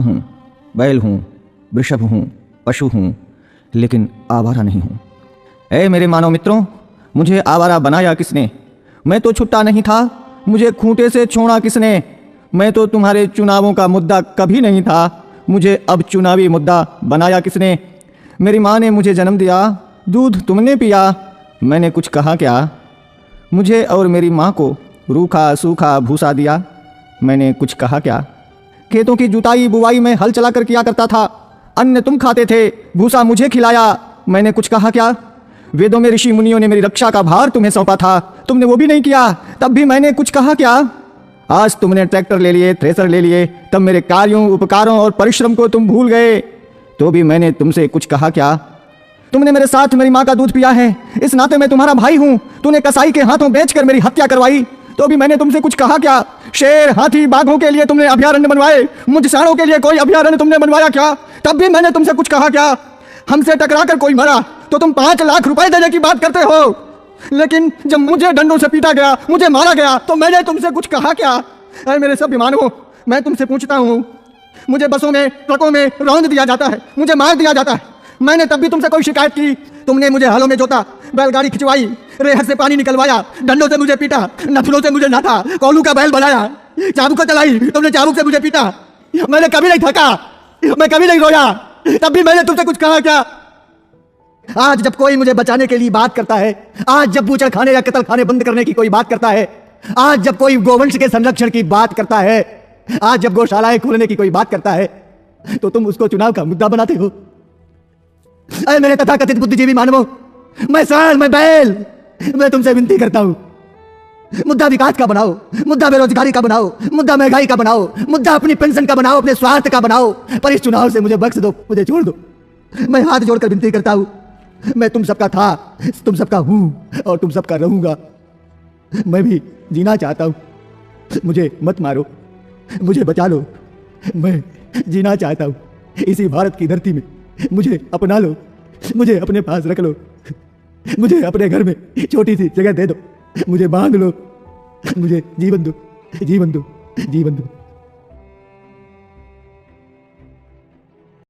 हूँ, बैल हूँ, वृषभ हूँ, पशु हूँ, लेकिन आवारा नहीं हूँ। ऐ मेरे मानव मित्रों, मुझे आवारा बनाया किसने? मैं तो छुट्टा नहीं था, मुझे खूंटे से छोड़ा किसने? मैं तो तुम्हारे चुनावों का मुद्दा कभी नहीं था, मुझे अब चुनावी मुद्दा बनाया किसने? मेरी माँ ने मुझे जन्म दिया, दूध तुमने पिया, मैंने कुछ कहा क्या? मुझे और मेरी माँ को रूखा सूखा भूसा दिया, मैंने कुछ कहा क्या? खेतों की जुताई बुवाई में हल चला कर किया करता था, अन्न तुम खाते थे, भूसा मुझे खिलाया, मैंने कुछ कहा क्या? वेदों में ऋषि मुनियों ने मेरी रक्षा का भार तुम्हें सौंपा था, तुमने वो भी नहीं किया, तब भी मैंने कुछ कहा क्या? आज तुमने ट्रैक्टर ले लिए, थ्रेसर ले लिए, तब मेरे कार्यों उपकारों और परिश्रम को तुम भूल गए, तो भी मैंने तुमसे कुछ कहा क्या? तुमने मेरे साथ मेरी माँ का दूध पिया है, इस नाते मैं तुम्हारा भाई हूँ। तूने कसाई के हाथों बेचकर मेरी हत्या करवाई, तो भी मैंने तुमसे कुछ कहा क्या? शेर हाथी बाघों के लिए तुमने अभयारण्य बनवाए, मुझ सांडों के लिए कोई अभयारण्य तुमने बनवाया क्या? तब भी मैंने तुमसे कुछ कहा क्या? हमसे टकरा कर कोई मरा तो तुम 5 लाख रुपए देने की बात करते हो, लेकिन जब मुझे डंडों से पीटा गया, मुझे मारा गया, तो मैंने तुमसे कुछ कहा क्या? अरे मेरे सब विमानों, मैं तुमसे पूछता हूँ, मुझे बसों में ट्रकों में रौंद दिया जाता है, मुझे मार दिया जाता है, मैंने तब भी तुमसे कोई शिकायत की? तुमने मुझे हलों में जोता, बैलगाड़ी खिंचवाई, रेहर से पानी निकलवाया, डंडों से मुझे पीटा, नथनों से मुझे नाथा, कोलू का बैल बनाया, चाबुक चलाई, तुमने चाबुक से मुझे पीटा, मैंने कभी नहीं थका, मैं कभी नहीं रोया, तब भी मैंने तुमसे कुछ कहा क्या? आज जब कोई मुझे बचाने के लिए बात करता है, आज जब बूचड़ खाने या कत्ल खाने बंद करने की कोई बात करता है, आज जब कोई गोवंश के संरक्षण की बात करता है, आज जब गौशालाएं खोलने की कोई बात करता है, तो तुम उसको चुनाव का मुद्दा बनाते हो। अरे मेरे तथाकथित बुद्धिजीवी मानवों, मैं सांड, मैं बैल, मैं तुमसे विनती करता हूं, मुद्दा विकास का बनाओ, मुद्दा बेरोजगारी का बनाओ, मुद्दा महंगाई का बनाओ, मुद्दा अपनी पेंशन का बनाओ, अपने स्वार्थ का बनाओ, पर इस चुनाव से मुझे बख्श दो, मुझे छोड़ दो। मैं हाथ जोड़कर विनती करता हूं, मैं तुम सबका था, तुम सबका हूं और तुम सबका रहूंगा। मैं भी जीना चाहता हूं, मुझे मत मारो, मुझे बचा लो, मैं जीना चाहता हूं इसी भारत की धरती में, मुझे अपना लो, मुझे अपने पास रख लो, मुझे अपने घर में छोटी सी जगह दे दो, मुझे बांध लो, मुझे जीवन दो, जीवन दो, जीवन दो।